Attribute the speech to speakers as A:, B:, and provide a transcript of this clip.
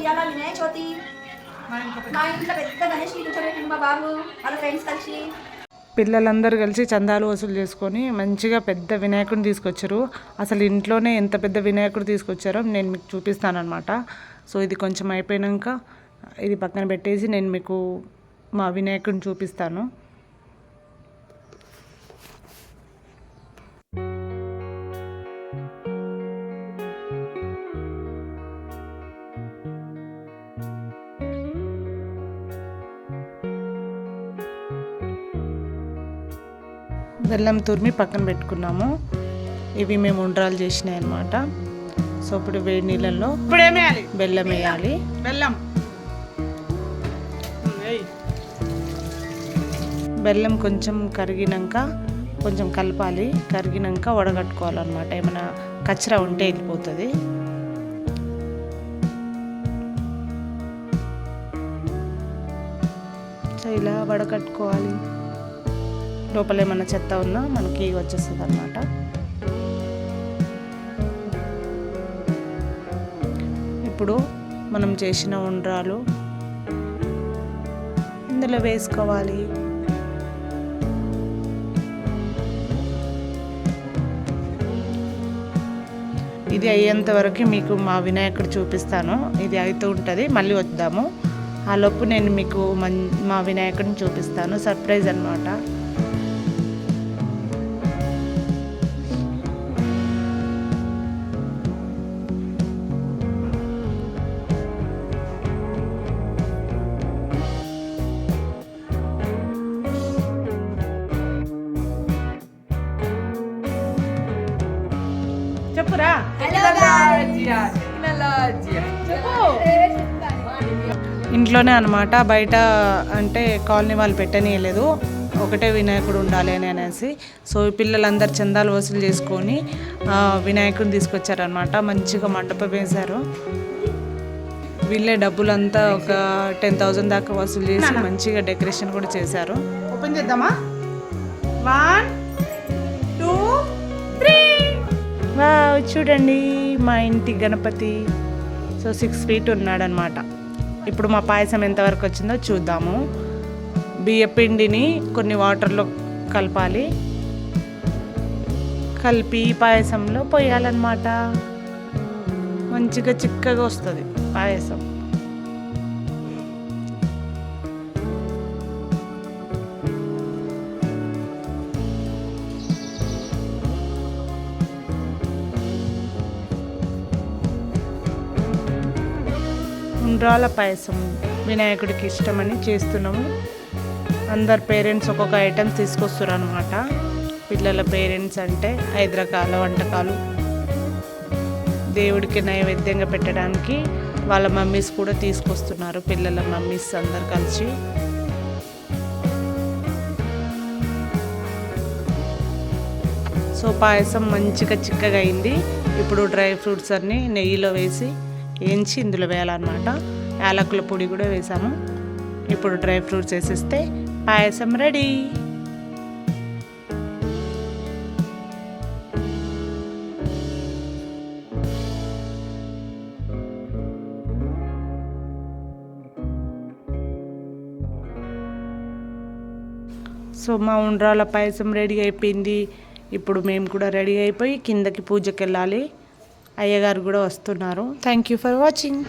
A: ఇవాళ వినాయక చవితి మా ఇంట్లో పెద్ద గణేష్ కూర్చోబెట్టింది మా బాబు వాళ్ళ ఫ్రెండ్స్ కలిసి.
B: పిల్లలందరూ కలిసి చందాలు వసూలు చేసుకొని మంచిగా పెద్ద వినాయకుడిని తీసుకొచ్చారు. అసలు ఇంట్లోనే ఎంత పెద్ద వినాయకుడు తీసుకొచ్చారో నేను మీకు చూపిస్తాను అనమాట. సో ఇది కొంచెం అయిపోయాక ఇది పక్కన పెట్టేసి నేను మీకు మా వినాయకుడిని చూపిస్తాను. బెల్లం తురిమి పక్కన పెట్టుకున్నాము. ఇవి మేము ఉండ్రాలు చేసినాయి అన్నమాట. సో ఇప్పుడు వేడి నీళ్ళల్లో బెల్లం వేయాలి. బెల్లం కొంచెం కరిగినాక కొంచెం కలపాలి. కరిగినాక వడగట్టుకోవాలన్నమాట. ఏమైనా కచ్చరా ఉంటే వెళ్ళిపోతుంది. సో ఇలా వడగట్టుకోవాలి. లోపల ఏమన్నా చెత్త ఉన్నా మనకి వచ్చేస్తుంది అన్నమాట. ఇప్పుడు మనం చేసిన ఉండ్రాలు ఇందులో వేసుకోవాలి. ఇది అయ్యేంత వరకు మీకు మా వినాయకుడు చూపిస్తాను. ఇది అవుతూ ఉంటుంది, మళ్ళీ వద్దాము. ఆ లోపు నేను మీకు మా వినాయకుడిని చూపిస్తాను. సర్ప్రైజ్ అన్నమాట. చెప్పురా. ఇంట్లోనే అనమాట. బయట అంటే కాలనీ వాళ్ళు పెట్టనీయలేదు. ఒకటే వినాయకుడు ఉండాలి అని అనేసి. సో పిల్లలందరూ చందాలు వసూలు చేసుకొని వినాయకుడిని తీసుకొచ్చారనమాట. మంచిగా మండపం వేశారు. వీళ్ళే డబ్బులంతా ఒక 10,000 దాకా వసూలు చేసి మంచిగా డెకరేషన్ కూడా చేశారు. ఓపెన్ చేద్దామా? 1 2 3. చూడండి మా ఇంటి గణపతి. సో 6 feet ఉన్నాడనమాట. ఇప్పుడు మా పాయసం ఎంతవరకు వచ్చిందో చూద్దాము. బియ్యపిండిని కొన్ని వాటర్లో కలపాలి. కలిపి పాయసంలో పోయాలన్నమాట. మంచిగా చిక్కగా వస్తుంది పాయసం. ఉండ్రాల పాయసం వినాయకుడికి ఇష్టమని చేస్తున్నాము. అందరు పేరెంట్స్ ఒక్కొక్క ఐటమ్స్ తీసుకొస్తారు అనమాట. పిల్లల పేరెంట్స్ అంటే 5 రకాల వంటకాలు దేవుడికి నైవేద్యంగా పెట్టడానికి వాళ్ళ మమ్మీస్ కూడా తీసుకొస్తున్నారు. పిల్లల మమ్మీస్ అందరు కలిసి. సో పాయసం మంచిగా చిక్కగా అయింది. ఇప్పుడు డ్రై ఫ్రూట్స్ అన్నీ నెయ్యిలో వేసి వేయించి ఇందులో వేయాలన్నమాట. యాలకుల పొడి కూడా వేసాము. ఇప్పుడు డ్రై ఫ్రూట్స్ వేసేస్తే పాయసం రెడీ. సో మా ఉండ్రాల పాయసం రెడీ అయిపోయింది. ఇప్పుడు మేము కూడా రెడీ అయిపోయి కిందకి పూజకి వెళ్ళాలి. అయ్యగారు కూడా వస్తున్నారు. Thank you for watching.